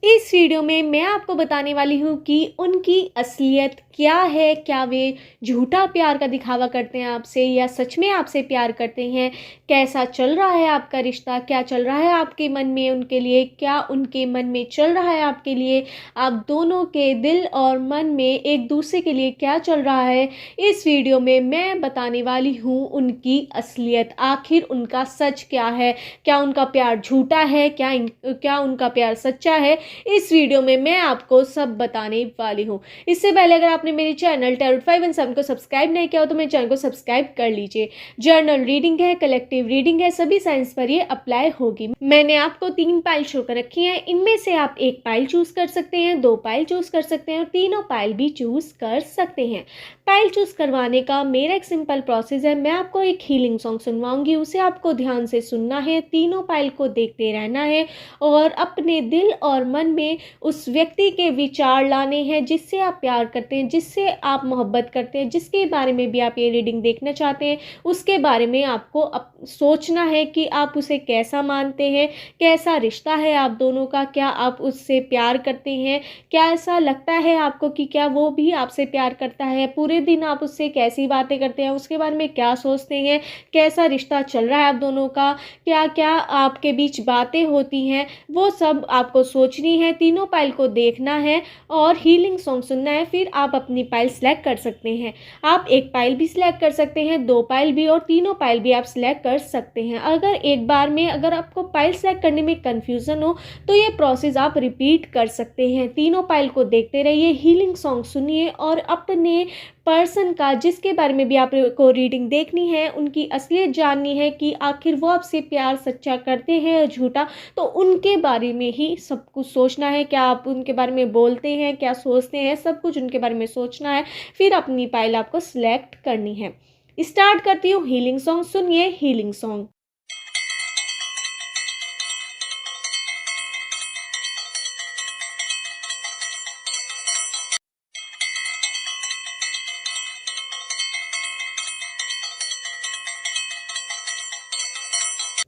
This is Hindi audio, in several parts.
इस वीडियो में मैं आपको बताने वाली हूँ कि उनकी असलियत क्या है। क्या वे झूठा प्यार का दिखावा करते हैं आपसे या सच में आपसे प्यार करते हैं। कैसा चल रहा है आपका रिश्ता, क्या चल रहा है आपके मन में उनके लिए, क्या उनके मन में चल रहा है आपके लिए। आप दोनों के दिल और मन में एक दूसरे के लिए क्या चल रहा है। इस वीडियो में मैं बताने वाली हूँ उनकी असलियत, आखिर उनका सच क्या है। क्या उनका प्यार झूठा है, क्या उनका प्यार सच्चा है। इस वीडियो में मैं आपको सब बताने वाली हूँ। इससे पहले अगर आपने मेरे चैनल टैरोट 517 को सब्सक्राइब नहीं किया हो तो मेरे चैनल को सब्सक्राइब कर लीजिए। जर्नल रीडिंग है, कलेक्टिव रीडिंग है, सभी साइंस पर ये अप्लाई होगी। मैंने आपको 3 पाइल शो कर रखी हैं। इनमें से आप 1 पाइल चूज कर सकते हैं, 2 पाइल चूज कर सकते हैं और तीनों पाइल भी चूज कर सकते हैं। पाइल चूज करवाने का मेरा एक सिंपल प्रोसेस है। मैं आपको एक हीलिंग सॉन्ग सुनवाऊंगी, उसे आपको ध्यान से सुनना है, तीनों पाइल को देखते रहना है और अपने दिल और मन में उस व्यक्ति के विचार लाने हैं जिससे आप प्यार करते हैं, जिससे आप मोहब्बत करते हैं, जिसके बारे में भी आप ये रीडिंग देखना चाहते हैं। उसके बारे में आपको सोचना है कि आप उसे कैसा मानते हैं, कैसा रिश्ता है आप दोनों का, क्या आप उससे प्यार करते हैं, क्या ऐसा लगता है आपको कि क्या वो भी आपसे प्यार करता है। पूरे दिन आप उससे कैसी बातें करते हैं, उसके बारे में क्या सोचते हैं, कैसा रिश्ता चल रहा है आप दोनों का, क्या क्या आपके बीच बातें होती हैं, वो सब आपको सोचनी है। तीनों पाइल को देखना है और हीलिंग सॉन्ग सुनना है। फिर आप अपनी पाइल सेलेक्ट कर सकते हैं। आप 1 पाइल भी सिलेक्ट कर सकते हैं, 2 पाइल भी और तीनों पाइल भी आप सिलेक्ट कर सकते हैं। अगर एक बार में अगर आपको पाइल सेलेक्ट करने में कंफ्यूजन हो तो ये प्रोसेस आप रिपीट कर सकते हैं। तीनों पाइल को देखते रहिए, हीलिंग सॉन्ग सुनिए और अपने पर्सन का, जिसके बारे में भी आपको रीडिंग देखनी है, उनकी असलियत जाननी है कि आखिर वो आपसे प्यार सच्चा करते हैं या झूठा, तो उनके बारे में ही सब कुछ सोचना है। क्या आप उनके बारे में बोलते हैं, क्या सोचते हैं, सब कुछ उनके बारे में सोचना है। फिर अपनी पाइल आपको सिलेक्ट करनी है। स्टार्ट करती हूँ हीलिंग सॉन्ग। सुनिए हीलिंग सॉन्ग।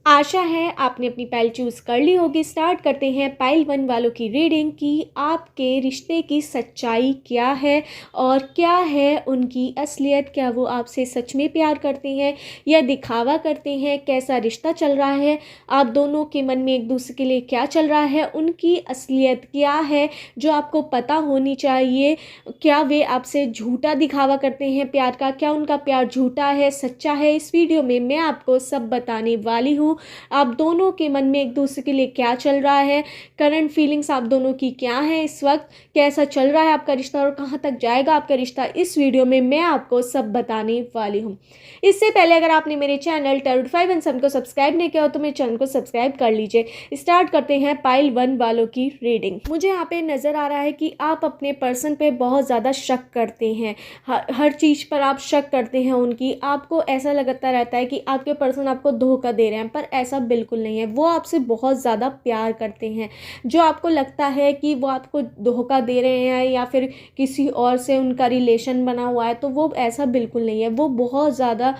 आशा है आपने अपनी पाइल चूज़ कर ली होगी। स्टार्ट करते हैं पाइल 1 वालों की रीडिंग कि आपके रिश्ते की सच्चाई क्या है और क्या है उनकी असलियत। क्या वो आपसे सच में प्यार करते हैं या दिखावा करते हैं। कैसा रिश्ता चल रहा है, आप दोनों के मन में एक दूसरे के लिए क्या चल रहा है। उनकी असलियत क्या है जो आपको पता होनी चाहिए। क्या वे आपसे झूठा दिखावा करते हैं प्यार का, क्या उनका प्यार झूठा है सच्चा है। इस वीडियो में मैं आपको सब बताने वाली हूँ। आप दोनों के मन में एक दूसरे के लिए क्या चल रहा है, करंट फीलिंग्स आप दोनों की क्या है इस वक्त, कैसा चल रहा है आपका रिश्ता और कहाँ तक जाएगा आपका रिश्ता। इस वीडियो में मैं आपको सब बताने वाली हूँ। इससे पहले अगर आपने मेरे चैनल टैरोट 517 को सब्सक्राइब नहीं किया हो तो मेरे चैनल को सब्सक्राइब कर लीजिए। स्टार्ट करते हैं पाइल 1 वालों की रीडिंग। मुझे यहाँ पे नज़र आ रहा है कि आप अपने पर्सन पे बहुत ज़्यादा शक करते हैं। हर चीज़ पर आप शक करते हैं उनकी। आपको ऐसा लगता रहता है कि आपके पर्सन आपको धोखा दे रहे हैं, पर ऐसा बिल्कुल नहीं है। वो आपसे बहुत ज़्यादा प्यार करते हैं। जो आपको लगता है कि वो आपको धोखा दे रहे हैं या फिर किसी और से उनका रिलेशन बना हुआ है, तो वो ऐसा बिल्कुल नहीं है। वो बहुत ज़्यादा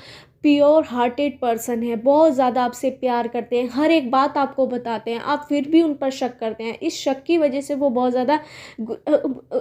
प्योर हार्टेड पर्सन है, बहुत ज़्यादा आपसे प्यार करते हैं, हर एक बात आपको बताते हैं, आप फिर भी उन पर शक करते हैं। इस शक की वजह से वो बहुत ज़्यादा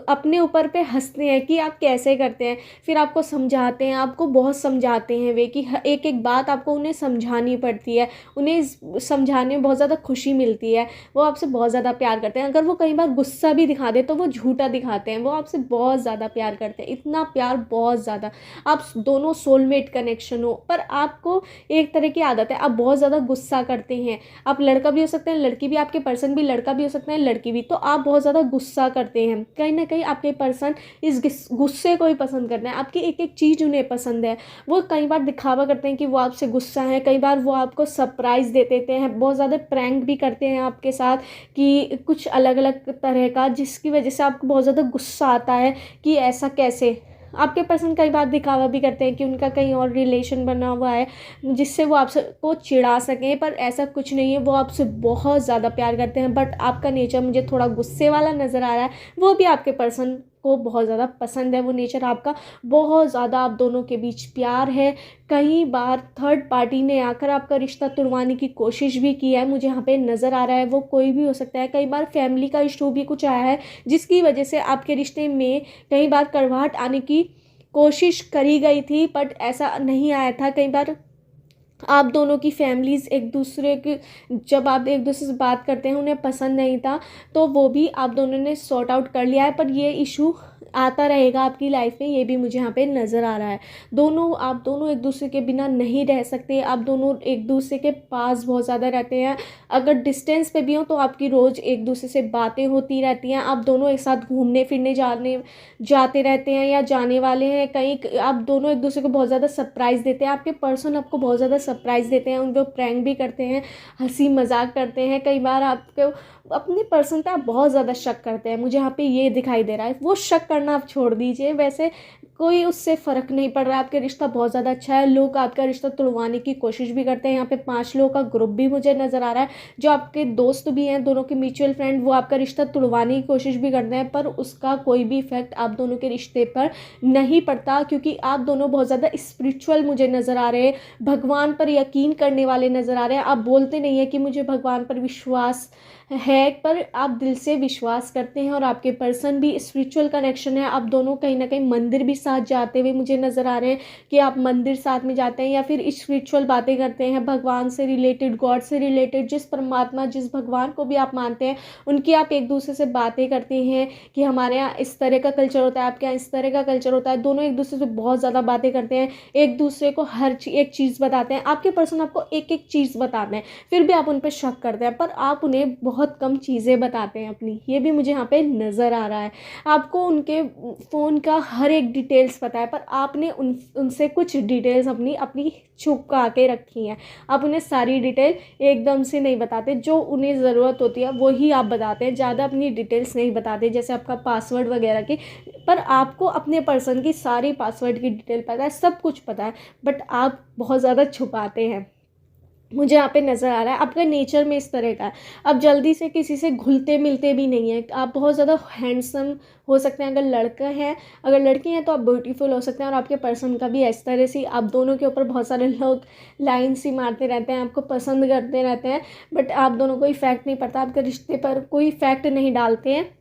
अपने ऊपर पे हंसते हैं कि आप कैसे करते हैं। फिर आपको समझाते हैं, आपको बहुत समझाते हैं वे कि एक एक बात आपको उन्हें समझानी पड़ती है। उन्हें समझाने में बहुत ज़्यादा खुशी मिलती है। वो आपसे बहुत ज़्यादा प्यार करते हैं। अगर वो कई बार गुस्सा भी दिखा दे तो वो झूठा दिखाते हैं। वो आपसे बहुत ज़्यादा प्यार करते हैं, इतना प्यार बहुत ज़्यादा। आप दोनों सोलमेट कनेक्शन हो, पर आपको एक तरह की आदत है, आप बहुत ज़्यादा गुस्सा करते हैं। आप लड़का भी हो सकते हैं, लड़की भी, आपके पर्सन भी लड़का भी हो सकते हैं, लड़की भी। तो आप बहुत ज़्यादा गुस्सा करते हैं। कहीं ना कहीं आपके पर्सन इस गुस्से को ही पसंद करते हैं। आपकी एक एक चीज़ उन्हें पसंद है। वो कई बार दिखावा करते हैं कि वो आपसे गुस्सा है, कई बार वो आपको सरप्राइज़ दे देते हैं, बहुत ज़्यादा प्रैंक भी करते हैं आपके साथ कि कुछ अलग अलग तरह का, जिसकी वजह से आपको बहुत ज़्यादा गुस्सा आता है कि ऐसा कैसे। आपके पर्सन कई बार दिखावा भी करते हैं कि उनका कहीं और रिलेशन बना हुआ है जिससे वो आपसे को चिढ़ा सकें, पर ऐसा कुछ नहीं है। वो आपसे बहुत ज़्यादा प्यार करते हैं, बट आपका नेचर मुझे थोड़ा गुस्से वाला नज़र आ रहा है। वो भी आपके पर्सन को बहुत ज़्यादा पसंद है वो नेचर आपका, बहुत ज़्यादा आप दोनों के बीच प्यार है। कई बार थर्ड पार्टी ने आकर आपका रिश्ता तुड़वाने की कोशिश भी की है, मुझे यहाँ पे नज़र आ रहा है। वो कोई भी हो सकता है, कई बार फैमिली का इशू भी कुछ आया है जिसकी वजह से आपके रिश्ते में कई बार कड़वाहट आने की कोशिश करी गई थी, बट ऐसा नहीं आया था। कई बार आप दोनों की फैमिलीज़ एक दूसरे के, जब आप एक दूसरे से बात करते हैं, उन्हें पसंद नहीं था, तो वो भी आप दोनों ने सॉर्ट आउट कर लिया है, पर ये इशू आता रहेगा आपकी लाइफ में, ये भी मुझे यहाँ पे नज़र आ रहा है। आप दोनों एक दूसरे के बिना नहीं रह सकते, आप दोनों एक दूसरे के पास बहुत ज़्यादा रहते हैं। अगर डिस्टेंस पे भी हो तो आपकी रोज़ एक दूसरे से बातें होती रहती हैं। आप दोनों एक साथ घूमने फिरने जाते रहते हैं या जाने वाले हैं कहीं। आप दोनों एक दूसरे को बहुत ज़्यादा सरप्राइज़ देते हैं, आपके पर्सन आपको बहुत ज़्यादा सरप्राइज़ देते हैं, उन पर प्रैंक भी करते हैं, हंसी मजाक करते हैं। कई बार आपको अपने पर्सन पे आप बहुत ज़्यादा शक करते हैं, मुझे यहाँ पे ये दिखाई दे रहा है। वो शक करना आप छोड़ दीजिए, वैसे कोई उससे फ़र्क नहीं पड़ रहा है, आपका रिश्ता बहुत ज़्यादा अच्छा है। लोग आपका रिश्ता तुड़वाने की कोशिश भी करते हैं, यहाँ पे 5 लोगों का ग्रुप भी मुझे नज़र आ रहा है, जो आपके दोस्त भी हैं, दोनों के म्यूचुअल फ्रेंड, वो आपका रिश्ता तुड़वाने की कोशिश भी करते हैं, पर उसका कोई भी इफेक्ट आप दोनों के रिश्ते पर नहीं पड़ता, क्योंकि आप दोनों बहुत ज़्यादा स्पिरिचुअल मुझे नज़र आ रहे हैं, भगवान पर यकीन करने वाले नज़र आ रहे हैं। आप बोलते नहीं है कि मुझे भगवान पर विश्वास है, पर आप दिल से विश्वास करते हैं, और आपके पर्सन भी स्पिरिचुअल कनेक्शन है। आप दोनों कहीं ना कहीं मंदिर भी साथ जाते हुए मुझे नज़र आ रहे हैं, कि आप मंदिर साथ में जाते हैं या फिर स्पिरिचुअल बातें करते हैं, भगवान से रिलेटेड, गॉड से रिलेटेड, जिस परमात्मा, जिस भगवान को भी आप मानते हैं, उनकी आप एक दूसरे से बातें करते हैं कि हमारे यहाँ इस तरह का कल्चर होता है, आपके यहाँ इस तरह का कल्चर होता है। दोनों एक दूसरे से बहुत ज़्यादा बातें करते हैं, एक दूसरे को एक चीज़ बताते हैं। आपके पर्सन आपको एक एक चीज़ बताते हैं, फिर भी आप उन पर शक करते हैं, पर आप उन्हें बहुत कम चीज़ें बताते हैं अपनी, ये भी मुझे यहाँ पे नज़र आ रहा है। आपको उनके फ़ोन का हर एक डिटेल्स पता है, पर आपने उनसे कुछ डिटेल्स अपनी अपनी छुपा के रखी हैं। आप उन्हें सारी डिटेल एकदम से नहीं बताते, जो उन्हें ज़रूरत होती है वही आप बताते हैं, ज़्यादा अपनी डिटेल्स नहीं बताते, जैसे आपका पासवर्ड वगैरह की। पर आपको अपने पर्सन की सारी पासवर्ड की डिटेल पता है, सब कुछ पता है, बट आप बहुत ज़्यादा छुपाते हैं, मुझे यहाँ पे नज़र आ रहा है। आपका नेचर में इस तरह का है, आप जल्दी से किसी से घुलते मिलते भी नहीं हैं। आप बहुत ज़्यादा हैंडसम हो सकते हैं अगर लड़का है, अगर लड़की हैं तो आप ब्यूटीफुल हो सकते हैं, और आपके पर्सन का भी इस तरह से। आप दोनों के ऊपर बहुत सारे लोग लाइन सी मारते रहते हैं, आपको पसंद करते रहते हैं, बट आप दोनों को इफेक्ट नहीं पड़ता, आपके रिश्ते पर कोई इफेक्ट नहीं डालते हैं।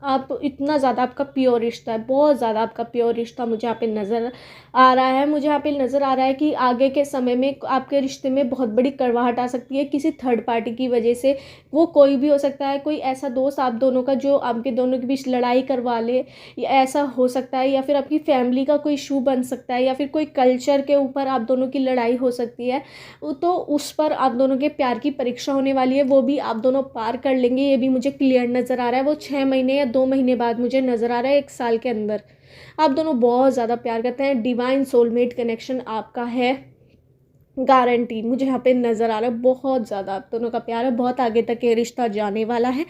आप इतना ज़्यादा आपका प्योर रिश्ता है, बहुत ज़्यादा आपका प्योर रिश्ता मुझे यहाँ पे नज़र आ रहा है। मुझे यहाँ पे नज़र आ रहा है कि आगे के समय में आपके रिश्ते में बहुत बड़ी कड़वाहट आ सकती है किसी थर्ड पार्टी की वजह से। वो कोई भी हो सकता है, कोई ऐसा दोस्त आप दोनों का जो आपके दोनों के बीच लड़ाई करवा ले, या ऐसा हो सकता है, या फिर आपकी फैमिली का कोई इशू बन सकता है, या फिर कोई कल्चर के ऊपर आप दोनों की लड़ाई हो सकती है। तो उस पर आप दोनों के प्यार की परीक्षा होने वाली है, वो भी आप दोनों पार कर लेंगे, ये भी मुझे क्लियर नज़र आ रहा है। वो 6 महीने या 2 महीने बाद मुझे नज़र आ रहा है, 1 साल के अंदर आप दोनों बहुत ज़्यादा प्यार करते हैं। डिवाइन सोलमेट कनेक्शन आपका है, गारंटी मुझे यहाँ पे नज़र आ रहा है। बहुत ज़्यादा आप दोनों का प्यार है, बहुत आगे तक ये रिश्ता जाने वाला है।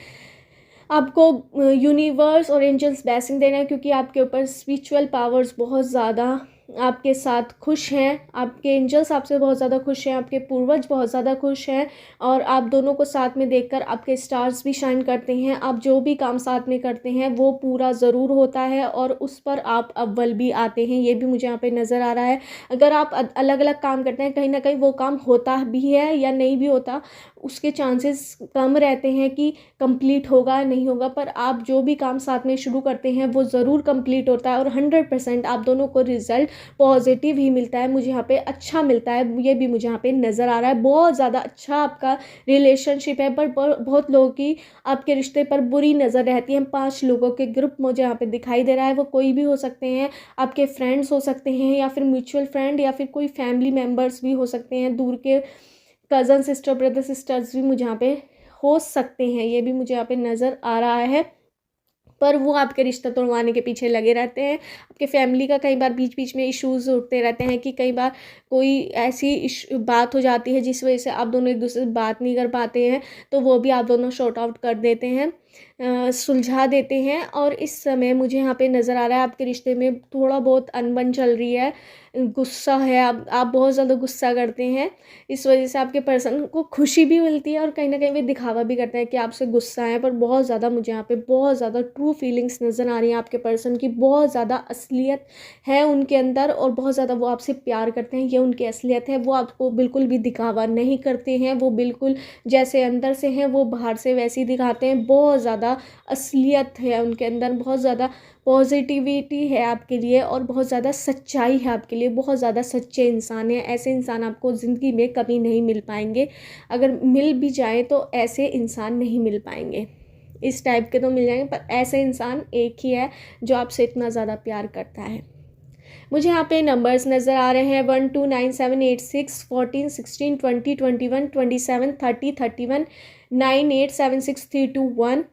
आपको यूनिवर्स और एंजल्स ब्लेसिंग दे रहे हैं, क्योंकि आपके ऊपर स्पिरिचुअल पावर्स बहुत ज़्यादा आपके साथ खुश हैं, आपके एंजल्स आपसे बहुत ज़्यादा खुश हैं, आपके पूर्वज बहुत ज़्यादा खुश हैं, और आप दोनों को साथ में देखकर आपके स्टार्स भी शाइन करते हैं। आप जो भी काम साथ में करते हैं वो पूरा ज़रूर होता है, और उस पर आप अव्वल भी आते हैं, ये भी मुझे यहाँ पे नज़र आ रहा है। अगर आप अलग अलग काम करते हैं, कहीं ना कहीं वो काम होता भी है या नहीं भी होता, उसके चांसेस कम रहते हैं कि कंप्लीट होगा नहीं होगा, पर आप जो भी काम साथ में शुरू करते हैं वो ज़रूर कंप्लीट होता है, और 100% आप दोनों को रिजल्ट पॉजिटिव ही मिलता है। मुझे यहाँ पे अच्छा मिलता है, ये भी मुझे यहाँ पे नज़र आ रहा है। बहुत ज़्यादा अच्छा आपका रिलेशनशिप है, पर बहुत लोगों की आपके रिश्ते पर बुरी नज़र रहती है। 5 लोगों के ग्रुप मुझे यहाँ पे दिखाई दे रहा है, वो कोई भी हो सकते हैं, आपके फ्रेंड्स हो सकते हैं, या फिर म्यूचुअल फ्रेंड, या फिर कोई फैमिली मेम्बर्स भी हो सकते हैं, दूर के कज़न सिस्टर ब्रदर सिस्टर्स भी मुझे यहाँ पे हो सकते हैं, ये भी मुझे यहाँ पे नज़र आ रहा है। पर वो आपके रिश्ता तोड़वाने के पीछे लगे रहते हैं। आपके फैमिली का कई बार बीच बीच में इश्यूज़ उठते रहते हैं, कि कई बार कोई ऐसी बात हो जाती है जिस वजह से आप दोनों एक दूसरे से बात नहीं कर पाते हैं, तो वो भी आप दोनों शॉर्ट आउट कर देते हैं, सुलझा देते हैं। और इस समय मुझे यहाँ पे नज़र आ रहा है आपके रिश्ते में थोड़ा बहुत अनबन चल रही है, गुस्सा है, आप बहुत ज़्यादा गुस्सा करते हैं। इस वजह से आपके पर्सन को खुशी भी मिलती है और कहीं न कहीं वे दिखावा भी करते हैं कि आपसे गुस्सा है, पर बहुत ज़्यादा मुझे यहाँ पे बहुत ज़्यादा ट्रू फीलिंग्स नज़र आ रही हैं आपके पर्सन की। बहुत ज़्यादा असलियत है उनके अंदर और बहुत ज़्यादा वो आपसे प्यार करते हैं, ये उनकी असलियत है। वो आपको बिल्कुल भी दिखावा नहीं करते हैं, वो बिल्कुल जैसे अंदर से हैं वो बाहर से वैसे ही दिखाते हैं। बहुत ज़्यादा असलियत है उनके अंदर, बहुत ज़्यादा पॉजिटिविटी है आपके लिए और बहुत ज़्यादा सच्चाई है आपके लिए। बहुत ज़्यादा सच्चे इंसान हैं। ऐसे इंसान आपको ज़िंदगी में कभी नहीं मिल पाएंगे। अगर मिल भी जाए तो ऐसे इंसान नहीं मिल पाएंगे। इस टाइप के तो मिल जाएंगे, पर ऐसे इंसान एक ही है जो आपसे इतना ज़्यादा प्यार करता है। मुझे यहाँ पे नंबर्स नज़र आ रहे हैं 12978614162021273031 987632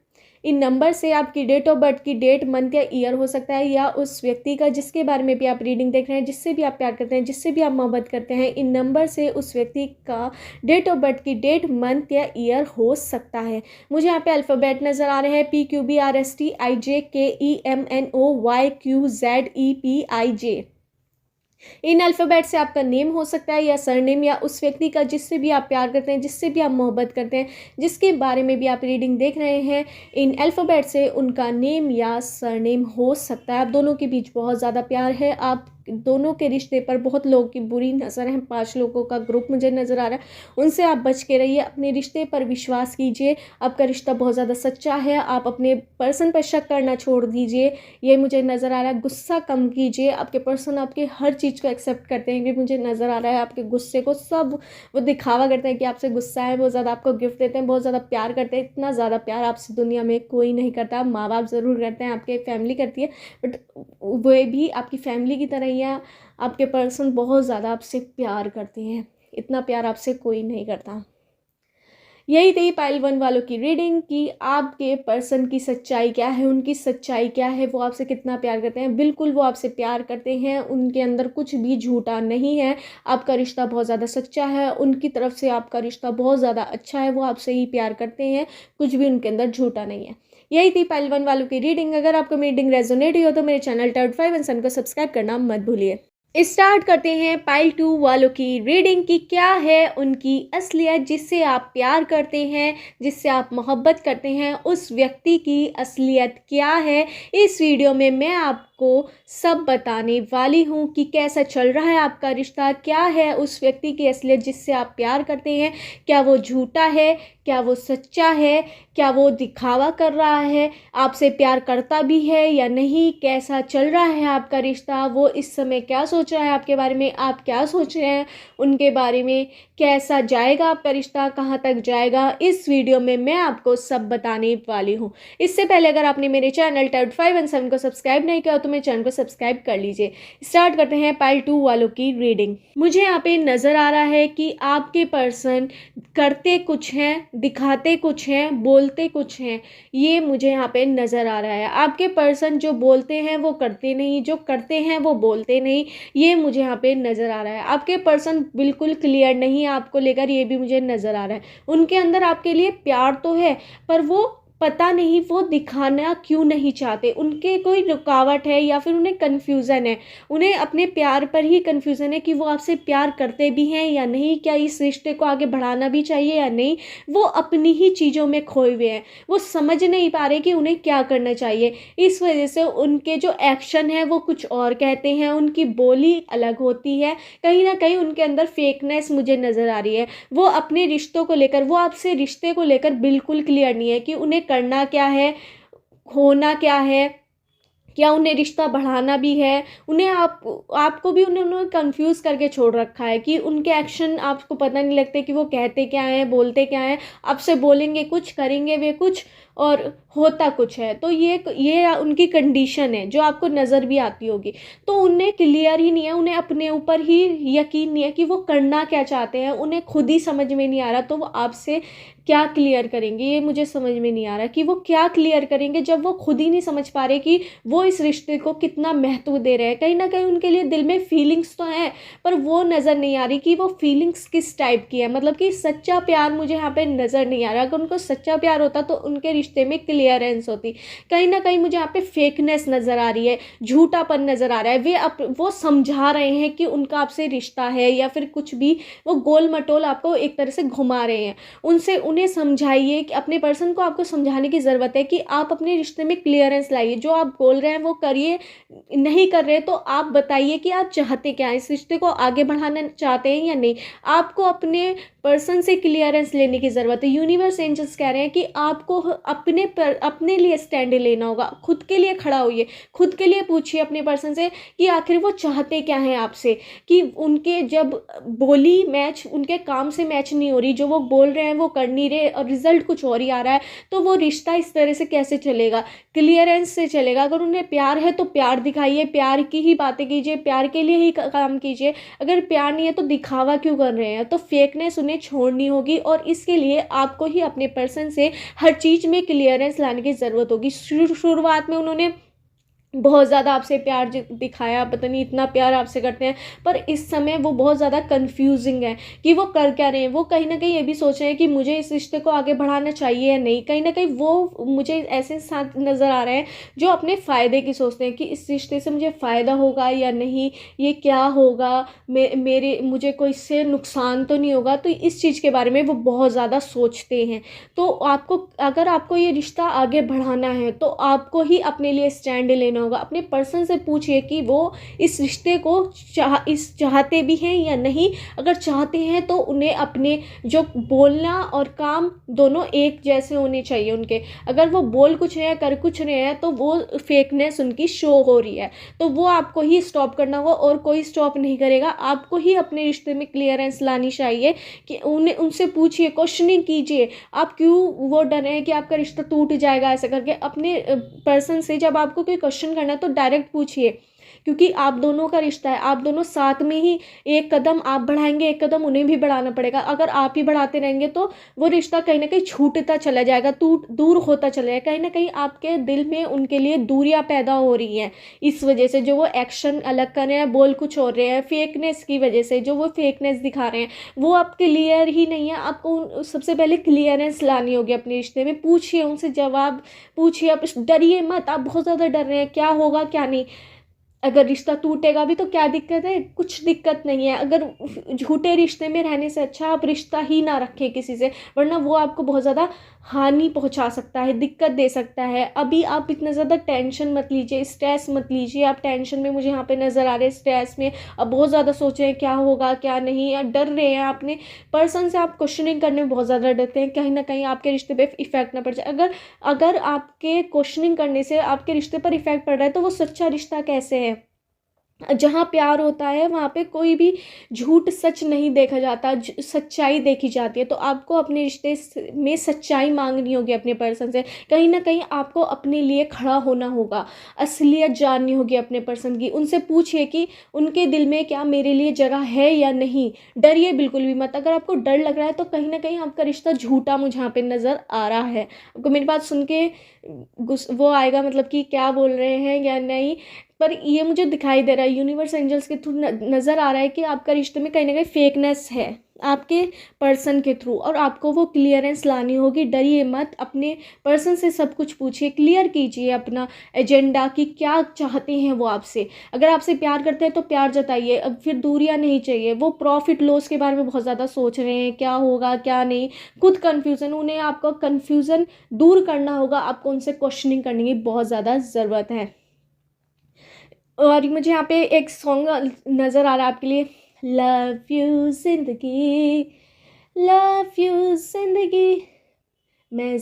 इन नंबर से आपकी डेट ऑफ बर्थ की डेट, मंथ या ईयर हो सकता है, या उस व्यक्ति का जिसके बारे में भी आप रीडिंग देख रहे हैं, जिससे भी आप प्यार करते हैं, जिससे भी आप मोहब्बत करते हैं, इन नंबर से उस व्यक्ति का डेट ऑफ बर्थ की डेट, मंथ या ईयर हो सकता है। मुझे यहाँ पे अल्फ़ाबेट नज़र आ रहे हैं PQBRSTIJKEMNOYQZEPIJ। इन अल्फ़ाबेट से आपका नेम हो सकता है या सरनेम, या उस व्यक्ति का जिससे भी आप प्यार करते हैं, जिससे भी आप मोहब्बत करते हैं, जिसके बारे में भी आप रीडिंग देख रहे हैं, इन अल्फ़ाबेट से उनका नेम या सरनेम हो सकता है। आप दोनों के बीच बहुत ज़्यादा प्यार है। आप दोनों के रिश्ते पर बहुत लोगों की बुरी नज़र है। 5 लोगों का ग्रुप मुझे नज़र आ रहा है, उनसे आप बच के रहिए। अपने रिश्ते पर विश्वास कीजिए। आपका रिश्ता बहुत ज़्यादा सच्चा है। आप अपने पर्सन पर शक करना छोड़ दीजिए, ये मुझे नज़र आ रहा है। गुस्सा कम कीजिए। आपके पर्सन आपकी हर चीज़ को एक्सेप्ट करते हैं, ये मुझे नज़र आ रहा है। आपके गुस्से को सब वो दिखावा करते हैं कि आपसे गुस्सा है। बहुत ज़्यादा आपको गिफ्ट देते हैं, बहुत ज़्यादा प्यार करते हैं। इतना ज़्यादा प्यार आपसे दुनिया में कोई नहीं करता। माँ बाप ज़रूर करते हैं, आपके फैमिली करती है, बट वे भी आपकी फैमिली की तरह ही है। आपके पर्सन बहुत ज़्यादा आपसे प्यार करते हैं, इतना प्यार आपसे कोई नहीं करता। यही थी पाइल 1 वालों की रीडिंग कि आपके पर्सन की सच्चाई क्या है, उनकी सच्चाई क्या है, वो आपसे कितना प्यार करते हैं। बिल्कुल वो आपसे प्यार करते हैं, उनके अंदर कुछ भी झूठा नहीं है। आपका रिश्ता बहुत ज़्यादा सच्चा है, उनकी तरफ से आपका रिश्ता बहुत ज़्यादा अच्छा है। वो आपसे ही प्यार करते हैं, कुछ भी उनके अंदर झूठा नहीं है। यही थी पाइल 1 वालों की रीडिंग। अगर आपको मेरी रीडिंग रेजोनेट हुई हो तो मेरे चैनल टर्ड 5 एंड सन को सब्सक्राइब करना मत भूलिए। स्टार्ट करते हैं पाइल 2 वालों की रीडिंग की क्या है उनकी असलियत, जिससे आप प्यार करते हैं, जिससे आप मोहब्बत करते हैं, उस व्यक्ति की असलियत क्या है। इस वीडियो में मैं आपको सब बताने वाली हूँ कि कैसा चल रहा है आपका रिश्ता, क्या है उस व्यक्ति की असलियत जिससे आप प्यार करते हैं। क्या वो झूठा है, क्या वो सच्चा है, क्या वो दिखावा कर रहा है, आपसे प्यार करता भी है या नहीं, कैसा चल रहा है आपका रिश्ता, वो इस समय क्या सोच रहा है आपके बारे में, आप क्या सोच रहे हैं उनके बारे में, कैसा जाएगा आपका रिश्ता, कहाँ तक जाएगा। इस वीडियो में मैं आपको सब बताने वाली हूँ। इससे पहले अगर आपने मेरे चैनल टर्ड 5 एंड 7 को सब्सक्राइब नहीं किया तो मेरे चैनल को सब्सक्राइब कर लीजिए। स्टार्ट करते हैं पाइल 2 वालों की रीडिंग। मुझे यहाँ पे नज़र आ रहा है कि आपके पर्सन करते कुछ हैं, दिखाते कुछ हैं, बोलते कुछ हैं, ये मुझे यहाँ पे नज़र आ रहा है। आपके पर्सन जो बोलते हैं वो करते नहीं, जो करते हैं वो बोलते नहीं, ये मुझे यहाँ पे नज़र आ रहा है। आपके पर्सन बिल्कुल क्लियर नहीं है आपको लेकर, ये भी मुझे नज़र आ रहा है। उनके अंदर आपके लिए प्यार तो है, पर वो पता नहीं वो दिखाना क्यों नहीं चाहते। उनके कोई रुकावट है या फिर उन्हें कन्फ्यूज़न है, उन्हें अपने प्यार पर ही कन्फ्यूज़न है कि वो आपसे प्यार करते भी हैं या नहीं, क्या इस रिश्ते को आगे बढ़ाना भी चाहिए या नहीं। वो अपनी ही चीज़ों में खोए हुए हैं, वो समझ नहीं पा रहे कि उन्हें क्या करना चाहिए। इस वजह से उनके जो एक्शन है वो कुछ और कहते हैं, उनकी बोली अलग होती है। कहीं ना कहीं उनके अंदर फेकनेस मुझे नज़र आ रही है। वो अपने रिश्तों को लेकर, वो आपसे रिश्ते को लेकर बिल्कुल क्लियर नहीं है कि उन्हें करना क्या है, होना क्या है, क्या उन्हें रिश्ता बढ़ाना भी है। उन्हें आपको भी उन्होंने कंफ्यूज करके छोड़ रखा है कि उनके एक्शन आपको पता नहीं लगते कि वो कहते क्या हैं, बोलते क्या हैं। आपसे बोलेंगे कुछ, करेंगे वे कुछ और होता कुछ है। तो ये उनकी कंडीशन है जो आपको नज़र भी आती होगी। तो उन्हें क्लियर ही नहीं है, उन्हें अपने ऊपर ही यकीन नहीं है कि वो करना क्या चाहते हैं। उन्हें खुद ही समझ में नहीं आ रहा, तो वो आपसे क्या क्लियर करेंगे, ये मुझे समझ में नहीं आ रहा कि वो क्या क्लियर करेंगे जब वो खुद ही नहीं समझ पा रहे कि वो इस रिश्ते को कितना महत्व दे रहे हैं। कहीं ना कहीं उनके लिए दिल में फीलिंग्स तो हैं, पर वो नज़र नहीं आ रही कि वो फीलिंग्स किस टाइप की है। मतलब कि सच्चा प्यार मुझे यहाँ पे नज़र नहीं आ रहा। अगर उनको सच्चा प्यार होता तो उनके रिश्ते में क्लियरेंस होती। कहीं ना कहीं मुझे यहाँ पे फेकनेस नज़र आ रही है, झूठापन नज़र आ रहा है। वो समझा रहे हैं कि उनका आपसे रिश्ता है या फिर कुछ भी, वो गोल मटोल आपको एक तरह से घुमा रहे हैं। उन्हें समझाइए कि अपने पर्सन को आपको समझाने की ज़रूरत है कि आप अपने रिश्ते में क्लियरेंस लाइए, जो आप बोल रहे हैं वो करिए, नहीं कर रहे तो आप बताइए कि आप चाहते क्या हैं, इस रिश्ते को आगे बढ़ाना चाहते हैं या नहीं। आपको अपने पर्सन से क्लियरेंस लेने की ज़रूरत है। यूनिवर्स एंजल्स कह रहे हैं कि आपको अपने लिए स्टैंड लेना होगा, खुद के लिए खड़ा होइए, खुद के लिए पूछिए अपने पर्सन से कि आखिर वो चाहते क्या हैं आपसे, कि उनके जब बोली मैच उनके काम से मैच नहीं हो रही, जो वो बोल रहे हैं वो कर नहीं रहे और रिजल्ट कुछ और ही आ रहा है, तो वो रिश्ता इस तरह से कैसे चलेगा, क्लियरेंस से चलेगा। अगर उन्हें प्यार है तो प्यार दिखाइए, प्यार की ही बातें कीजिए, प्यार के लिए ही काम कीजिए। अगर प्यार नहीं है तो दिखावा क्यों कर रहे हैं। तो फेकनेस उन्हें छोड़नी होगी और इसके लिए आपको ही अपने पर्सन से हर चीज़ में क्लियरेंस लाने की ज़रूरत होगी। शुरुआत में उन्होंने बहुत ज़्यादा आपसे प्यार दिखाया, पता नहीं इतना प्यार आपसे करते हैं, पर इस समय वो बहुत ज़्यादा कंफ्यूजिंग है कि वो कर क्या रहे हैं। वो कहीं ना कहीं ये भी सोच रहे हैं कि मुझे इस रिश्ते को आगे बढ़ाना चाहिए या नहीं। कहीं ना कहीं वो मुझे ऐसे साथ नज़र आ रहे हैं जो अपने फ़ायदे की सोचते हैं कि इस रिश्ते से मुझे फ़ायदा होगा या नहीं, ये क्या होगा, मुझे कोई इससे नुकसान तो नहीं होगा। तो इस चीज़ के बारे में वो बहुत ज़्यादा सोचते हैं। तो अगर आपको ये रिश्ता आगे बढ़ाना है तो आपको ही अपने लिए स्टैंड लेना होगा। अपने पर्सन से पूछिए कि वो इस रिश्ते को चाहते भी हैं या नहीं। अगर चाहते हैं तो उन्हें अपने जो बोलना और काम दोनों एक जैसे होने चाहिए उनके। अगर वो बोल कुछ रहे हैं कर कुछ रहे हैं तो वो फेकनेस उनकी शो हो रही है, तो वो आपको ही स्टॉप करना होगा और कोई स्टॉप नहीं करेगा। आपको ही अपने रिश्ते में क्लियरेंस लानी चाहिए कि उनसे पूछिए, क्वेश्चनिंग कीजिए, आप क्यों वो डर रहे हैं कि आपका रिश्ता टूट जाएगा ऐसा करके। अपने पर्सन से जब आपको कोई क्वेश्चन करना है तो डायरेक्ट पूछिए, क्योंकि आप दोनों का रिश्ता है, आप दोनों साथ में ही, एक कदम आप बढ़ाएंगे एक कदम उन्हें भी बढ़ाना पड़ेगा। अगर आप ही बढ़ाते रहेंगे तो वो रिश्ता कहीं ना कहीं छूटता चला जाएगा, दूर होता चला जाएगा। कहीं ना कहीं आपके दिल में उनके लिए दूरियां पैदा हो रही हैं इस वजह से, जो वो एक्शन अलग कर रहे हैं, बोल कुछ हो रहे हैं, फेकनेस की वजह से जो वो फेकनेस दिखा रहे हैं वो आप क्लियर ही नहीं है। आपको सबसे पहले क्लियरेंस लानी होगी अपने रिश्ते में। पूछिए उनसे, जवाब पूछिए, आप डरिए मत। आप बहुत ज़्यादा डर रहे हैं क्या होगा क्या नहीं। अगर रिश्ता टूटेगा भी तो क्या दिक्कत है, कुछ दिक्कत नहीं है। अगर झूठे रिश्ते में रहने से अच्छा आप रिश्ता ही ना रखें किसी से, वरना वो आपको बहुत ज़्यादा हानि पहुंचा सकता है, दिक्कत दे सकता है। अभी आप इतना ज़्यादा टेंशन मत लीजिए, स्ट्रेस मत लीजिए। आप टेंशन में मुझे यहाँ पे नज़र आ रहे हैं, स्ट्रेस में अब बहुत ज़्यादा सोच रहे हैं क्या होगा क्या नहीं, या डर रहे हैं। अपने पर्सन से आप क्वेश्चनिंग करने में बहुत ज़्यादा डरते हैं, कहीं ना कहीं आपके रिश्ते पे इफेक्ट ना पड़ जाए। अगर आपके क्वेश्चनिंग करने से आपके रिश्ते पर इफेक्ट पड़ रहा है तो वो सच्चा रिश्ता कैसे है। जहाँ प्यार होता है वहाँ पे कोई भी झूठ सच नहीं देखा जाता, सच्चाई देखी जाती है। तो आपको अपने रिश्ते में सच्चाई मांगनी होगी अपने पर्सन से। कहीं ना कहीं आपको अपने लिए खड़ा होना होगा, असलियत जाननी होगी अपने पर्सन की। उनसे पूछिए कि उनके दिल में क्या मेरे लिए जगह है या नहीं। डरिए बिल्कुल भी मत। अगर आपको डर लग रहा है तो कहीं ना कहीं आपका रिश्ता झूठा मुझे यहाँ पे नज़र आ रहा है। आपको मेरी बात सुन के वो आएगा, मतलब कि क्या बोल रहे हैं या नहीं, पर ये मुझे दिखाई दे रहा है, यूनिवर्स एंजल्स के थ्रू नज़र आ रहा है कि आपका रिश्ते में कहीं ना कहीं फेकनेस है आपके पर्सन के थ्रू, और आपको वो क्लियरेंस लानी होगी। डरिए मत, अपने पर्सन से सब कुछ पूछिए, क्लियर कीजिए अपना एजेंडा कि क्या चाहते हैं वो आपसे। अगर आपसे प्यार करते हैं तो प्यार जताइए, अब फिर दूरियां नहीं चाहिए। वो प्रॉफिट लॉस के बारे में बहुत ज़्यादा सोच रहे हैं, क्या होगा क्या नहीं, खुद कन्फ्यूज़न, उन्हें आपका कन्फ्यूज़न दूर करना होगा। आपको उनसे क्वेश्चनिंग करने की बहुत ज़्यादा ज़रूरत है। और मुझे यहाँ पे एक सॉन्ग नज़र आ रहा है आपके लिए, लव यू जिंदगी, लव यू जिंदगी, मैं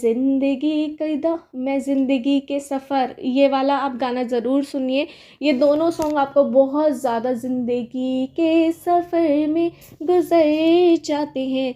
ज़िंदगी के सफ़र। ये वाला आप गाना ज़रूर सुनिए। ये दोनों सॉन्ग आपको बहुत ज़्यादा ज़िंदगी के सफ़र में गुजर जाते हैं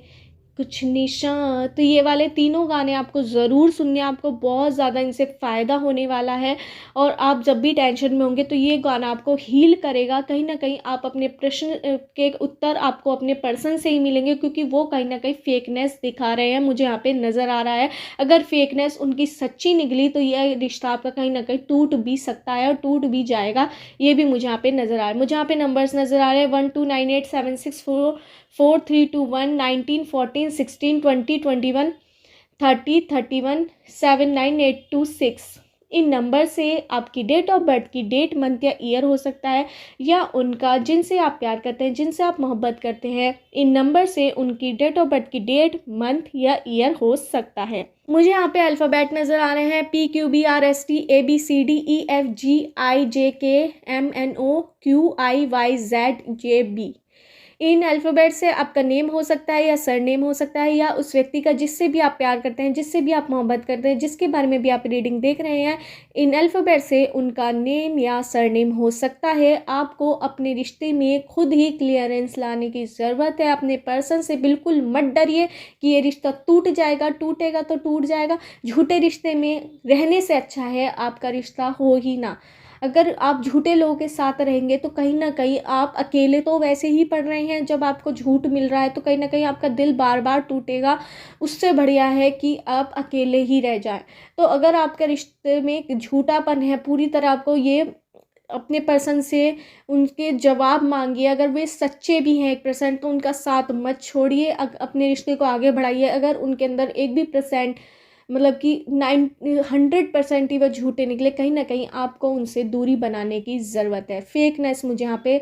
कुछ निशान। तो ये वाले तीनों गाने आपको ज़रूर सुनने, आपको बहुत ज़्यादा इनसे फ़ायदा होने वाला है। और आप जब भी टेंशन में होंगे तो ये गाना आपको हील करेगा। कहीं ना कहीं आप अपने प्रश्न के उत्तर आपको अपने पर्सन से ही मिलेंगे, क्योंकि वो कहीं ना कहीं फेकनेस दिखा रहे हैं, मुझे यहाँ पे नज़र आ रहा है। अगर फेकनेस उनकी सच्ची निकली तो यह रिश्ता आपका कहीं ना कहीं टूट भी सकता है और टूट भी जाएगा। ये भी मुझे यहाँ पे नज़र आ रहा है। मुझे यहाँ पे नंबर्स नज़र आ रहे हैं 12987644321914162021। 30317982 इन नंबर से आपकी डेट ऑफ बर्थ की डेट, मंथ या ईयर हो सकता है, या उनका जिनसे आप प्यार करते हैं, जिनसे आप मोहब्बत करते हैं, इन नंबर से उनकी डेट ऑफ बर्थ की डेट, मंथ या ईयर हो सकता है। मुझे यहाँ पे अल्फ़ाबेट नज़र आ रहे हैं PQBRSTABCDEFGIJKMNOQIYZJB। इन अल्फ़ाबेट से आपका नेम हो सकता है या सरनेम हो सकता है, या उस व्यक्ति का जिससे भी आप प्यार करते हैं, जिससे भी आप मोहब्बत करते हैं, जिसके बारे में भी आप रीडिंग देख रहे हैं, इन अल्फ़ाबेट से उनका नेम या सरनेम हो सकता है। आपको अपने रिश्ते में खुद ही क्लियरेंस लाने की ज़रूरत है। अपने पर्सन से बिल्कुल मत डरिए कि ये रिश्ता टूट जाएगा, टूटेगा तो टूट जाएगा। झूठे रिश्ते में रहने से अच्छा है आपका रिश्ता हो ही ना। अगर आप झूठे लोगों के साथ रहेंगे तो कहीं ना कहीं आप अकेले तो वैसे ही पड़ रहे हैं, जब आपको झूठ मिल रहा है तो कहीं ना कहीं आपका दिल बार बार टूटेगा। उससे बढ़िया है कि आप अकेले ही रह जाएं। तो अगर आपके रिश्ते में एक झूठापन है, पूरी तरह आपको ये अपने पर्सन से उनके जवाब मांगिए। अगर वे सच्चे भी हैं 1% तो उनका साथ मत छोड़िए, अपने रिश्ते को आगे बढ़ाइए। अगर उनके अंदर 1% मतलब कि 100% ही वह झूठे निकले, कहीं ना कहीं आपको उनसे दूरी बनाने की ज़रूरत है। फेकनेस मुझे यहाँ पे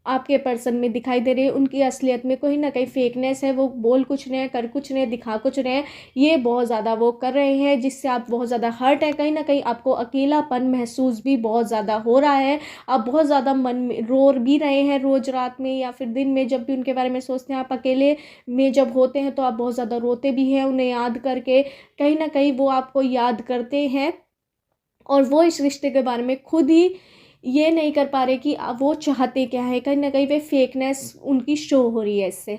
आपके पर्सन में दिखाई दे रही है। उनकी असलियत में कहीं ना कहीं फेकनेस है। वो बोल कुछ नहीं है, कर कुछ नहीं है, दिखा कुछ नहीं है। ये बहुत ज़्यादा वो कर रहे हैं जिससे आप बहुत ज़्यादा हर्ट है। कहीं ना कहीं आपको अकेलापन महसूस भी बहुत ज़्यादा हो रहा है। आप बहुत ज़्यादा मन में रो भी रहे हैं रोज़ रात में या फिर दिन में, जब भी उनके बारे में सोचते हैं। आप अकेले में जब होते हैं तो आप बहुत ज़्यादा रोते भी हैं उन्हें याद करके। कहीं ना कहीं वो आपको याद करते हैं और वो इस रिश्ते के बारे में खुद ही ये नहीं कर पा रहे कि वो चाहते क्या है। कहीं ना कहीं वे फेकनेस उनकी शो हो रही है इससे।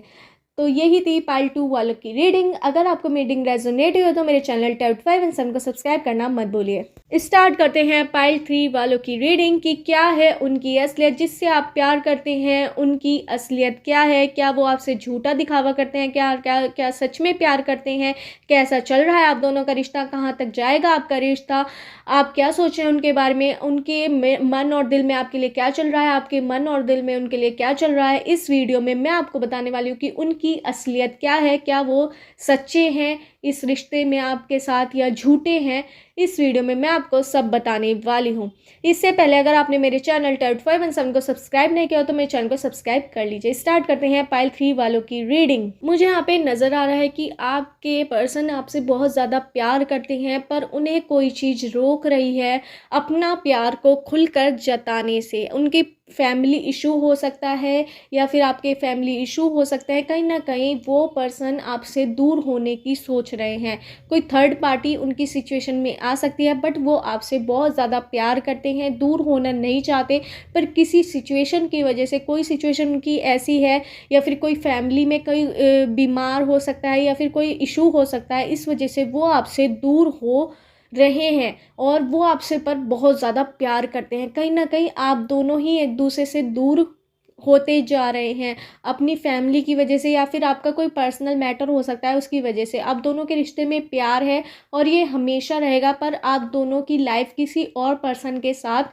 तो यही थी पार्ट 2 वालों की रीडिंग। अगर आपको रीडिंग रेजोनेट हुई तो मेरे चैनल टैप 5 एंड 7 को सब्सक्राइब करना मत भूलिए। स्टार्ट करते हैं पार्ट 3 वालों की रीडिंग कि क्या है उनकी असलियत, जिससे आप प्यार करते हैं उनकी असलियत क्या है। क्या वो आपसे झूठा दिखावा करते हैं, क्या क्या क्या सच में प्यार करते हैं, कैसा चल रहा है आप दोनों का रिश्ता, कहाँ तक जाएगा आपका रिश्ता, आप क्या सोच रहे हैं उनके बारे में, उनके मन और दिल में आपके लिए क्या चल रहा है, आपके मन और दिल में उनके लिए क्या चल रहा है। इस वीडियो में मैं आपको बताने वाली हूँ कि उनकी असलियत क्या है, क्या वो सच्चे हैं इस रिश्ते में आपके साथ या झूठे हैं। इस वीडियो में मैं आपको सब बताने वाली हूँ। इससे पहले अगर आपने मेरे चैनल टैप 5 एंड 7 को सब्सक्राइब नहीं किया तो मेरे चैनल को सब्सक्राइब कर लीजिए। स्टार्ट करते हैं पाइल 3 वालों की रीडिंग। मुझे यहाँ पे नज़र आ रहा है कि आपके पर्सन आपसे बहुत ज़्यादा प्यार करते हैं, पर उन्हें कोई चीज़ रोक रही है अपना प्यार को खुलकर जताने से। उनकी फैमिली इशू हो सकता है या फिर आपके फैमिली इशू हो सकता है। कहीं ना कहीं वो पर्सन आपसे दूर होने की सोच रहे हैं। कोई थर्ड पार्टी उनकी सिचुएशन में आ सकती है, बट वो आपसे बहुत ज़्यादा प्यार करते हैं, दूर होना नहीं चाहते। पर किसी सिचुएशन की वजह से, कोई सिचुएशन उनकी ऐसी है या फिर कोई फैमिली में कोई बीमार हो सकता है या फिर कोई इशू हो सकता है, इस वजह से वो आपसे दूर हो रहे हैं और वो आपसे पर बहुत ज़्यादा प्यार करते हैं। कहीं ना कहीं आप दोनों ही एक दूसरे से दूर होते जा रहे हैं अपनी फैमिली की वजह से, या फिर आपका कोई पर्सनल मैटर हो सकता है उसकी वजह से। आप दोनों के रिश्ते में प्यार है और ये हमेशा रहेगा, पर आप दोनों की लाइफ किसी और पर्सन के साथ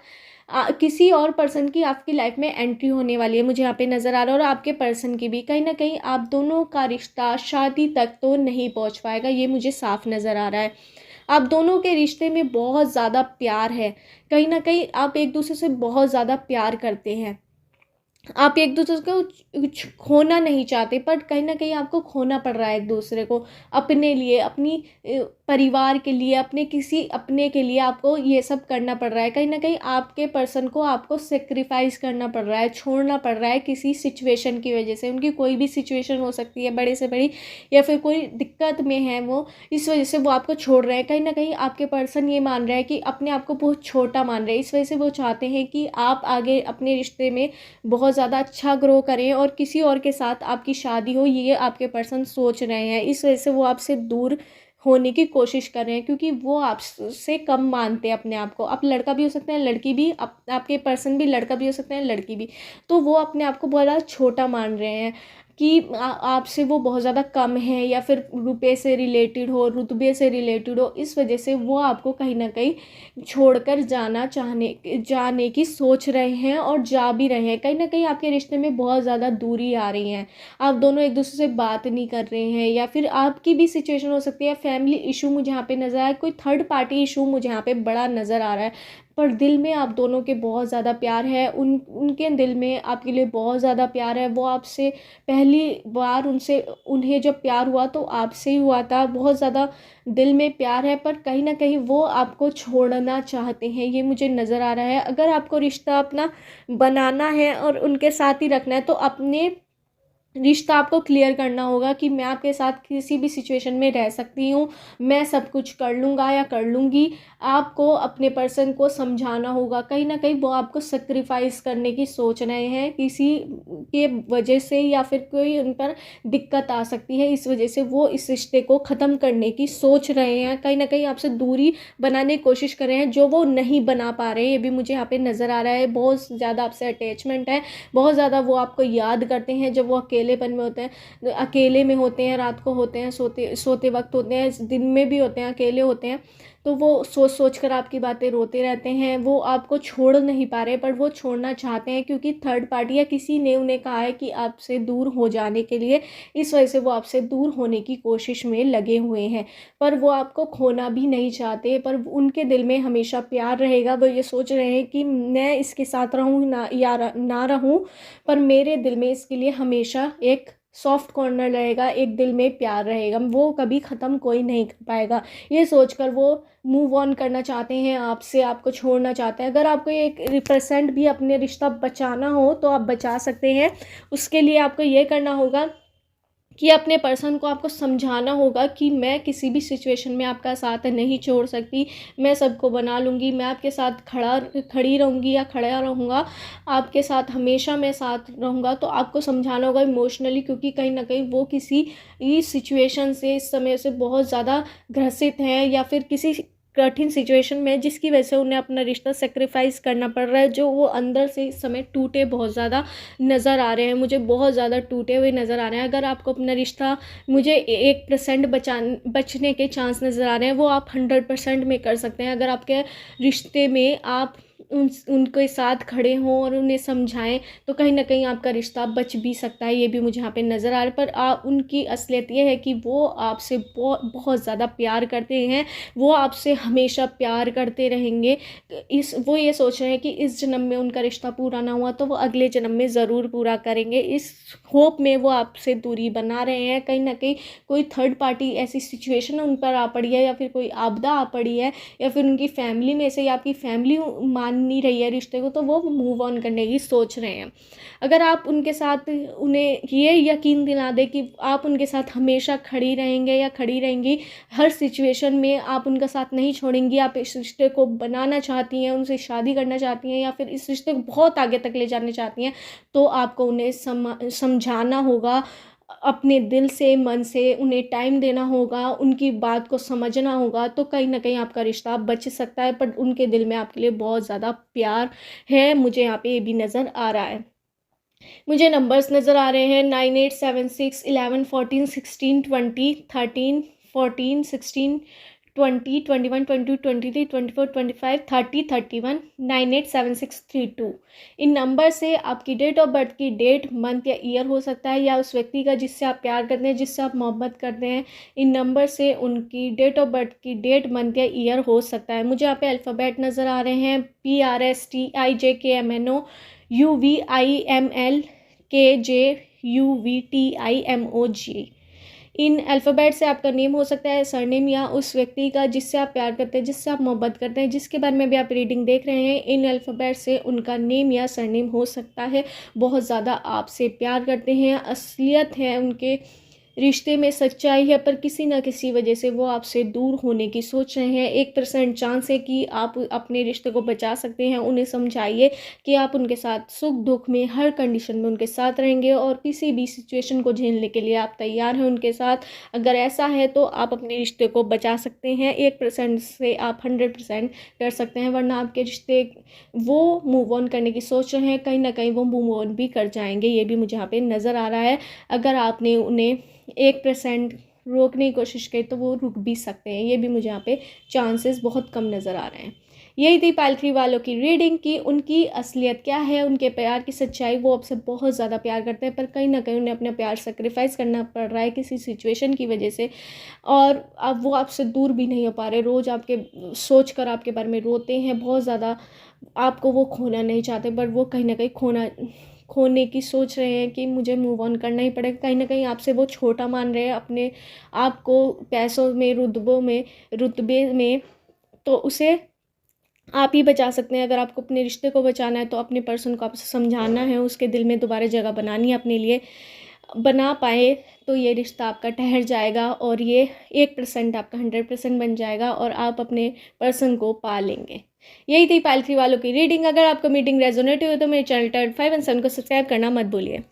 किसी और पर्सन की आपकी लाइफ में एंट्री होने वाली है, मुझे यहाँ पे नज़र आ रहा है। और आपके पर्सन की भी कहीं ना कहीं आप दोनों का रिश्ता शादी तक तो नहीं पहुँच पाएगा, ये मुझे साफ नज़र आ रहा है। आप दोनों के रिश्ते में बहुत ज़्यादा प्यार है। कहीं ना कहीं आप एक दूसरे से बहुत ज़्यादा प्यार करते हैं। आप एक दूसरे को खोना नहीं चाहते, पर कहीं ना कहीं आपको खोना पड़ रहा है एक दूसरे को अपने लिए, अपनी परिवार के लिए, अपने किसी अपने के लिए आपको ये सब करना पड़ रहा है। कहीं ना कहीं आपके पर्सन को आपको सेक्रीफाइस करना पड़ रहा है, छोड़ना पड़ रहा है किसी सिचुएशन की वजह से। उनकी कोई भी सिचुएशन हो सकती है, बड़े से बड़ी, या फिर कोई दिक्कत में है वो, इस वजह से वो आपको छोड़ रहे हैं। कहीं ना कहीं आपके पर्सन ये मान रहे हैं कि अपने आप को बहुत छोटा मान रहे हैं, इस वजह से वो चाहते हैं कि आप आगे अपने रिश्ते में बहुत ज़्यादा अच्छा ग्रो करें और किसी और के साथ आपकी शादी हो, ये आपके पर्सन सोच रहे हैं। इस वजह से वो आपसे दूर होने की कोशिश कर रहे हैं, क्योंकि वो आपसे कम मानते हैं अपने आप को। आप लड़का भी हो सकते हैं, लड़की भी, आपके पर्सन भी लड़का भी हो सकते हैं, लड़की भी। तो वो अपने आप को बहुत ज़्यादा छोटा मान रहे हैं। कि आपसे वो बहुत ज़्यादा कम है, या फिर रुपए से रिलेटेड हो, रुतबे से रिलेटेड हो, इस वजह से वो आपको कहीं ना कहीं छोड़कर जाने की सोच रहे हैं और जा भी रहे हैं। कहीं ना कहीं आपके रिश्ते में बहुत ज़्यादा दूरी आ रही है, आप दोनों एक दूसरे से बात नहीं कर रहे हैं, या फिर आपकी भी सिचुएशन हो सकती है, फैमिली इशू मुझे यहाँ पे नज़र आया, कोई थर्ड पार्टी इशू मुझे यहाँ पे बड़ा नज़र आ रहा है। पर दिल में आप दोनों के बहुत ज़्यादा प्यार है, उनके दिल में आपके लिए बहुत ज़्यादा प्यार है। वो आपसे पहली बार उन्हें जब प्यार हुआ तो आपसे ही हुआ था, बहुत ज़्यादा दिल में प्यार है, पर कहीं ना कहीं वो आपको छोड़ना चाहते हैं, ये मुझे नज़र आ रहा है। अगर आपको रिश्ता अपना बनाना है और उनके साथ ही रखना है, तो अपने रिश्ता आपको क्लियर करना होगा कि मैं आपके साथ किसी भी सिचुएशन में रह सकती हूँ, मैं सब कुछ कर लूँगा या कर लूँगी। आपको अपने पर्सन को समझाना होगा, कहीं ना कहीं वो आपको सेक्रीफाइस करने की सोच रहे हैं किसी के वजह से, या फिर कोई उन पर दिक्कत आ सकती है, इस वजह से वो इस रिश्ते को ख़त्म करने की सोच रहे हैं, कहीं ना कहीं आपसे दूरी बनाने की कोशिश कर रहे हैं, जो वो नहीं बना पा रहे हैं। ये भी मुझे यहाँ पे नज़र आ रहा है। बहुत ज़्यादा आपसे अटैचमेंट है, बहुत ज़्यादा वो आपको याद करते हैं जब वो अकेलेपन में होते हैं, अकेले में होते हैं, रात को होते हैं, सोते सोते वक्त होते हैं, दिन में भी होते हैं, अकेले होते हैं, तो वो सोच सोच कर आपकी बातें रोते रहते हैं। वो आपको छोड़ नहीं पा रहे, पर वो छोड़ना चाहते हैं, क्योंकि थर्ड पार्टी या किसी ने उन्हें कहा है कि आपसे दूर हो जाने के लिए, इस वजह से वो आपसे दूर होने की कोशिश में लगे हुए हैं। पर वो आपको खोना भी नहीं चाहते, पर उनके दिल में हमेशा प्यार रहेगा। वो ये सोच रहे हैं कि मैं इसके साथ रहूँ ना या ना रहूँ, पर मेरे दिल में इसके लिए हमेशा एक सॉफ्ट कॉर्नर रहेगा, एक दिल में प्यार रहेगा, वो कभी ख़त्म कोई नहीं कर पाएगा। ये सोचकर वो मूव ऑन करना चाहते हैं आपसे, आपको छोड़ना चाहते हैं। अगर आपको एक रिप्रेजेंट भी अपने रिश्ता बचाना हो तो आप बचा सकते हैं। उसके लिए आपको ये करना होगा कि अपने पर्सन को आपको समझाना होगा कि मैं किसी भी सिचुएशन में आपका साथ नहीं छोड़ सकती, मैं सबको बना लूँगी, मैं आपके साथ खड़ी रहूँगी या खड़ा रहूँगा, आपके साथ हमेशा मैं साथ रहूँगा। तो आपको समझाना होगा इमोशनली, क्योंकि कहीं ना कहीं वो किसी इस सिचुएशन से, इस समय से बहुत ज़्यादा ग्रसित हैं, या फिर किसी कठिन सिचुएशन में जिसकी वजह से उन्हें अपना रिश्ता सेक्रीफाइस करना पड़ रहा है, जो वो अंदर से इस समय टूटे बहुत ज़्यादा नज़र आ रहे हैं, मुझे बहुत ज़्यादा टूटे हुए नज़र आ रहे हैं। अगर आपको अपना रिश्ता, मुझे 1% बचने के चांस नज़र आ रहे हैं, वो आप 100% में कर सकते हैं। अगर आपके रिश्ते में आप उनके साथ खड़े हों और उन्हें समझाएं, तो कहीं ना कहीं आपका रिश्ता बच भी सकता है। ये भी मुझे यहाँ पे नज़र आ रहा है। पर उनकी असलियत ये है कि वो आपसे बहुत बहुत ज़्यादा प्यार करते हैं, वो आपसे हमेशा प्यार करते रहेंगे। वो ये सोच रहे हैं कि इस जन्म में उनका रिश्ता पूरा ना हुआ तो वो अगले जन्म में ज़रूर पूरा करेंगे। इस होप में वो आपसे दूरी बना रहे हैं। कहीं ना कहीं कोई थर्ड पार्टी ऐसी सिचुएशन उन पर आ पड़ी है, या फिर कोई आपदा आ पड़ी है, या फिर उनकी फैमिली में से, या आपकी फैमिली मान नहीं रही है रिश्ते को, तो वो मूव ऑन करने की सोच रहे हैं। अगर आप उनके साथ उन्हें ये यकीन दिला दें कि आप उनके साथ हमेशा खड़ी रहेंगे या खड़ी रहेंगी, हर सिचुएशन में आप उनका साथ नहीं छोड़ेंगी, आप इस रिश्ते को बनाना चाहती हैं, उनसे शादी करना चाहती हैं, या फिर इस रिश्ते को बहुत आगे तक ले जाना चाहती हैं, तो आपको उन्हें समझाना होगा अपने दिल से, मन से, उन्हें टाइम देना होगा, उनकी बात को समझना होगा। तो कहीं ना कहीं आपका रिश्ता बच सकता है, पर उनके दिल में आपके लिए बहुत ज़्यादा प्यार है, मुझे यहाँ पे ये भी नज़र आ रहा है। मुझे नंबर्स नज़र आ रहे हैं 98761114162021222324253031987632। इन नंबर से आपकी डेट ऑफ बर्थ की डेट, मंथ या ईयर हो सकता है, या उस व्यक्ति का जिससे आप प्यार करते हैं, जिससे आप मोहब्बत करते हैं, इन नंबर से उनकी डेट ऑफ बर्थ की डेट, मंथ या ईयर हो सकता है। मुझे यहाँ पे अल्फ़ाबेट नज़र आ रहे हैं PRSTIJKMNO UVIMLKJUVTIMOG। इन अल्फ़ाबेट से आपका नेम हो सकता है, सरनेम, या उस व्यक्ति का जिससे आप प्यार करते हैं, जिससे आप मोहब्बत करते हैं, जिसके बारे में भी आप रीडिंग देख रहे हैं, इन अल्फ़ाबेट से उनका नेम या सरनेम हो सकता है। बहुत ज़्यादा आपसे प्यार करते हैं, असलियत है उनके रिश्ते में सच्चाई है, पर किसी ना किसी वजह से वो आपसे दूर होने की सोच रहे हैं। 1% चांस है कि आप अपने रिश्ते को बचा सकते हैं। उन्हें समझाइए कि आप उनके साथ सुख दुख में हर कंडीशन में उनके साथ रहेंगे और किसी भी सिचुएशन को झेलने के लिए आप तैयार हैं उनके साथ। अगर ऐसा है तो आप अपने रिश्ते को बचा सकते हैं। 1% से आप 100% कर सकते हैं, वरना आपके रिश्ते वो मूव ऑन करने की सोच रहे हैं, कहीं ना कहीं वो मूव ऑन भी कर जाएंगे। ये भी मुझे यहाँ पे नज़र आ रहा है। अगर आपने उन्हें 1% रोकने की कोशिश की तो वो रुक भी सकते हैं। ये भी मुझे यहाँ पे चांसेस बहुत कम नज़र आ रहे हैं। यही थी पाइल 3 वालों की रीडिंग की उनकी असलियत क्या है, उनके प्यार की सच्चाई। वो आपसे बहुत ज़्यादा प्यार करते हैं, पर कहीं ना कहीं उन्हें अपना प्यार सेक्रीफाइस करना पड़ रहा है किसी सिचुएशन की वजह से, और अब वो आपसे दूर भी नहीं हो पा रहे। रोज़ आपके सोच कर आपके बारे में रोते हैं बहुत ज़्यादा। आपको वो खोना नहीं चाहते, पर वो कहीं ना कहीं खोने की सोच रहे हैं कि मुझे मूव ऑन करना ही पड़ेगा। कहीं ना कहीं आपसे वो छोटा मान रहे हैं अपने आप को, पैसों में, रुतबे में। तो उसे आप ही बचा सकते हैं। अगर आपको अपने रिश्ते को बचाना है तो अपने पर्सन को आपसे समझाना है, उसके दिल में दोबारा जगह बनानी है अपने लिए। बना पाए तो ये रिश्ता आपका ठहर जाएगा और ये 1% आपका 100% बन जाएगा और आप अपने पर्सन को पा लेंगे। यही थी पाइल 3 वालों की रीडिंग। अगर आपको मीटिंग रेजोनेट हुई तो मेरे चैनल टर्न 5 एंड 7 को सब्सक्राइब करना मत भूलिए।